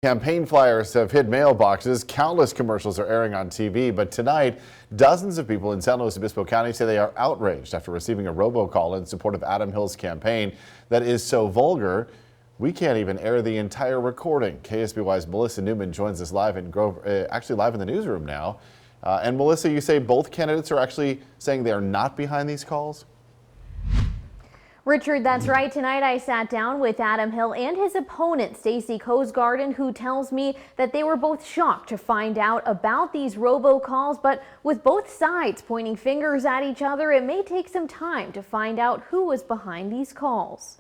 Campaign flyers have hit mailboxes. Countless commercials are airing on TV, but tonight, dozens of people in San Luis Obispo County say they are outraged after receiving a robocall in support of Adam Hill's campaign that is so vulgar, we can't even air the entire recording. KSBY's Melissa Newman joins us live in actually live in the newsroom now. And Melissa, you say both candidates are actually saying they are not behind these calls? Richard, that's right. Tonight I sat down with Adam Hill and his opponent, Stacey Coesgarden, who tells me that they were both shocked to find out about these robocalls, but with both sides pointing fingers at each other, it may take some time to find out who was behind these calls.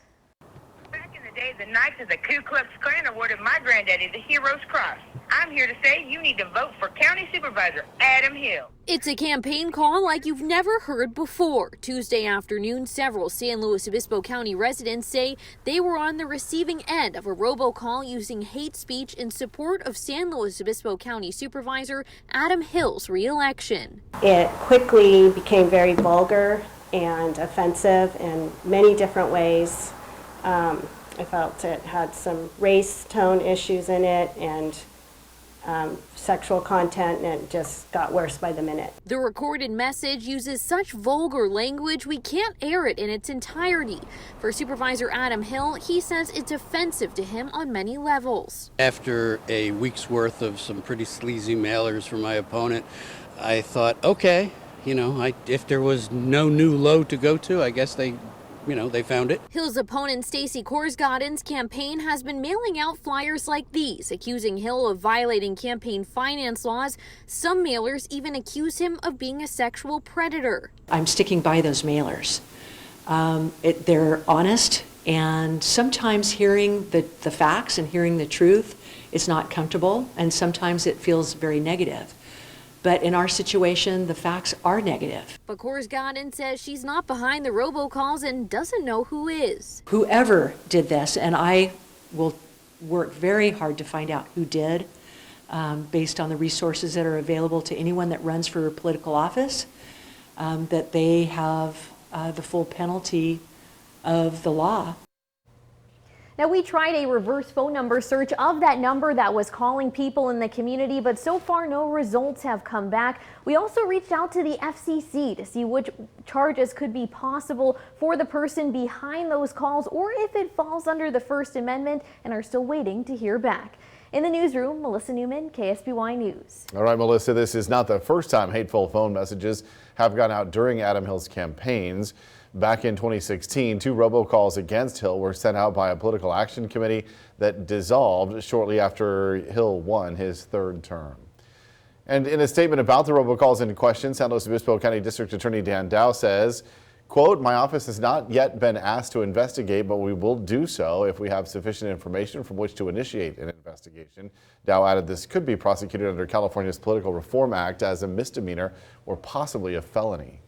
Back in the day, the Knights of the Ku Klux Klan awarded my granddaddy the Hero's Cross. I'm here to say you need to vote for County Supervisor Adam Hill. It's a campaign call like you've never heard before. Tuesday afternoon, several San Luis Obispo County residents say they were on the receiving end of a robocall using hate speech in support of San Luis Obispo County Supervisor Adam Hill's re-election. It quickly became very vulgar and offensive in many different ways. I felt it had some race tone issues in it and sexual content, and it just got worse by the minute. The recorded message uses such vulgar language we can't air it in its entirety. For Supervisor Adam Hill, he says it's offensive to him on many levels. After a week's worth of some pretty sleazy mailers from my opponent, I thought, okay, if there was no new low to go to, I guess they found it. Hill's opponent, Stacey Coesgarden's campaign has been mailing out flyers like these, accusing Hill of violating campaign finance laws. Some mailers even accuse him of being a sexual predator. I'm sticking by those mailers. They're honest, and sometimes hearing the facts and hearing the truth is not comfortable, and sometimes it feels very negative. But in our situation, the facts are negative. But Coesgarden says she's not behind the robocalls and doesn't know who is. Whoever did this, and I will work very hard to find out who did, based on the resources that are available to anyone that runs for political office, that they have the full penalty of the law. Now, we tried a reverse phone number search of that number that was calling people in the community, but so far no results have come back. We also reached out to the FCC to see which charges could be possible for the person behind those calls, or if it falls under the First Amendment, and are still waiting to hear back. In the newsroom, Melissa Newman, KSBY News. All right, Melissa, this is not the first time hateful phone messages have gone out during Adam Hill's campaigns. Back in 2016, 2 robocalls against Hill were sent out by a political action committee that dissolved shortly after Hill won his 3rd term. And in a statement about the robocalls in question, San Luis Obispo County District Attorney Dan Dow says, quote, "My office has not yet been asked to investigate, but we will do so if we have sufficient information from which to initiate an investigation." Dow added this could be prosecuted under California's Political Reform Act as a misdemeanor or possibly a felony.